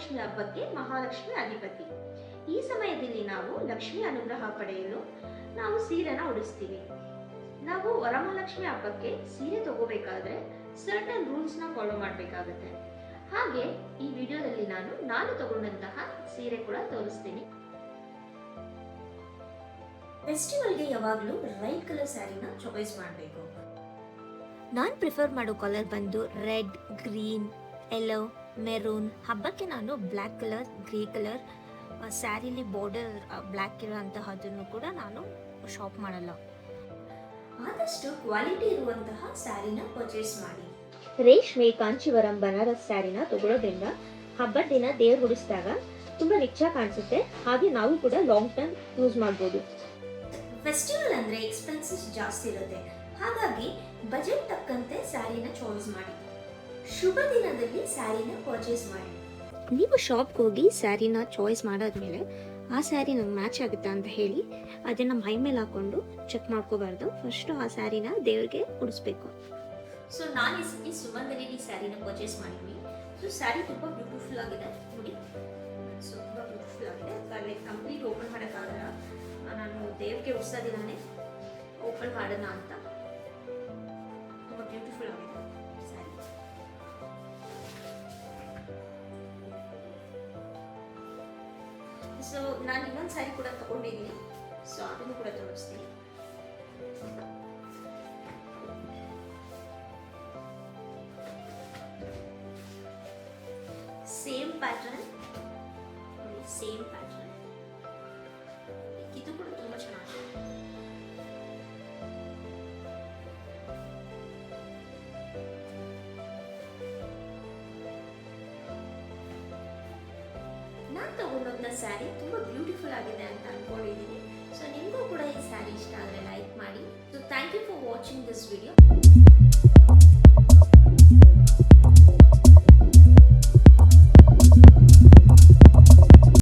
ವರಮಹಾಲಕ್ಷ್ಮಿ ಹಬ್ಬಕ್ಕೆ ಮಹಾಲಕ್ಷ್ಮಿ ಅಧಿಪತಿ. ಈ ಸಮಯದಲ್ಲಿ ನಾವು ಲಕ್ಷ್ಮಿ ಅನುಗ್ರಹ ಪಡೆಯಲು ನಾವು ಸೀರೆನ ಉಡಿಸ್ತೀವಿ. ನಾವು ವರಮಹಾಲಕ್ಷ್ಮಿ ಹಬ್ಬಕ್ಕೆ ಸೀರೆ ತಗೋಬೇಕಾದ್ರೆ ಸರ್ಟನ್ ರೂಲ್ಸ್ನ ಫಾಲೋ ಮಾಡಬೇಕಾಗುತ್ತೆ. ಹಾಗೆ ಈ ವಿಡಿಯೋದಲ್ಲಿ ನಾನು ತಗೊಂಡಂತಹ ಸೀರೆ ಕೂಡ ತೋರಿಸ್ತೀನಿ. ಫೆಸ್ಟಿವಲ್ಗೆ ಯಾವಾಗಲೂ ರೈಟ್ ಕಲರ್ ಸ್ಯಾರಿನ ಚಾಯ್ಸ್ ಮಾಡಬೇಕು. ನಾನು ಪ್ರಿಫರ್ ಮಾಡೋ ಕಲರ್ ಬಂದು ರೆಡ್, ಗ್ರೀನ್, ಯೆಲ್ಲೋ, ಮೆರೂನ್. ಹಬ್ಬಕ್ಕೆ ನಾನು ಬ್ಲ್ಯಾಕ್ ಕಲರ್, ಗ್ರೇ ಕಲರ್ ಸ್ಯಾರಿಲಿ ಬಾರ್ಡರ್ ಬ್ಲ್ಯಾಕ್ ಇರೋಂತಹದನ್ನು ಕೂಡ ನಾನು ಶಾಪ್ ಮಾಡಲ್ಲ. ಆದಷ್ಟು ಕ್ವಾಲಿಟಿ ಇರುವಂತಹ ಸ್ಯಾರಿನ ಪರ್ಚೇಸ್ ಮಾಡಿ. ರೇಷ್ಮೆ, ಕಾಂಚೀವರಂ, ಬನಾರಸ್ ಸ್ಯಾರಿನ ತಗೊಳ್ಳೋದ್ರಿಂದ ಹಬ್ಬದ ದಿನ ದೇವ್ರು ಉಡಿಸಿದಾಗ ತುಂಬ ರಿಚ್ ಆಗಿ ಕಾಣಿಸುತ್ತೆ. ಹಾಗೆ ನಾವು ಕೂಡ ಲಾಂಗ್ ಟರ್ಮ್ ಯೂಸ್ ಮಾಡ್ಬೋದು. ಫೆಸ್ಟಿವಲ್ ಅಂದರೆ ಎಕ್ಸ್ಪೆನ್ಸಸ್ ಜಾಸ್ತಿ ಇರುತ್ತೆ. ಹಾಗಾಗಿ ಬಜೆಟ್ ತಕ್ಕಂತೆ ಸ್ಯಾರಿನ ಚಾಯ್ಸ್ ಮಾಡಿ. ಶುಭ ದಿನದಲ್ಲಿ ಸ್ಯಾರಿನ ಪರ್ಚೇಸ್ ಮಾಡಿ. ನೀವು ಶಾಪ್ಗೆ ಹೋಗಿ ಸ್ಯಾರಿನ ಚಾಯ್ಸ್ ಮಾಡಾದ್ಮೇಲೆ ಆ ಸ್ಯಾರಿ ನಂಗೆ ಮ್ಯಾಚ್ ಆಗುತ್ತಾ ಅಂತ ಹೇಳಿ ಅದನ್ನು ಮೈ ಮೇಲೆ ಹಾಕೊಂಡು ಚೆಕ್ ಮಾಡ್ಕೋಬಾರ್ದು. ಫಸ್ಟು ಆ ಸ್ಯಾರಿನ ದೇವ್ರಿಗೆ ಉಡಿಸ್ಬೇಕು. ಸೊ ನಾನು ಈ ಸತಿ ಸುಮಂಗಲಿ ಸ್ಯಾರಿನ ಪರ್ಚೇಸ್ ಮಾಡಿದ್ವಿ. ಸೊ ಸ್ಯಾರಿ ತುಂಬ ಬ್ಯೂಟಿಫುಲ್ ಆಗಿದೆ ನೋಡಿ. ಸೊ ತುಂಬ ಬ್ಯೂಟಿಫುಲ್ ಆಗಿದೆ. ಅಲ್ಲಿ ಕಂಪ್ಲೀಟ್ ಓಪನ್ ಮಾಡೋಕ್ಕಾಗಲ್ಲ. ನಾನು ದೇವ್ರಿಗೆ ಹೊಸ ದಿನನೇ ಓಪನ್ ಮಾಡೋಣ ಅಂತ. ತುಂಬ ಬ್ಯೂಟಿಫುಲ್ ಆಗಿದೆ ಸ್ಯಾರಿ. ಸೊ ನಾನು ಇನ್ನೊಂದು ಸ್ಯಾರಿ ಕೂಡ ತಗೊಂಡಿದ್ದೀನಿ. ಸೊ ಅದನ್ನು ಕೂಡ ತೋರಿಸ್ತೀನಿ. Same pattern, same pattern. ಇದು ಕೂಡ ತುಂಬ ಚೆನ್ನಾಗಿದೆ. ನಾನು ತಗೊಂಡಂಥ ಸ್ಯಾರಿ ತುಂಬ ಬ್ಯೂಟಿಫುಲ್ ಆಗಿದೆ ಅಂತ ಅನ್ಕೊಂಡಿದ್ದೀನಿ. ಸೊ ನಿಮಗೂ ಕೂಡ ಈ ಸ್ಯಾರಿ ಇಷ್ಟ ಆದರೆ ಲೈಕ್ ಮಾಡಿ. So thank you for watching this video.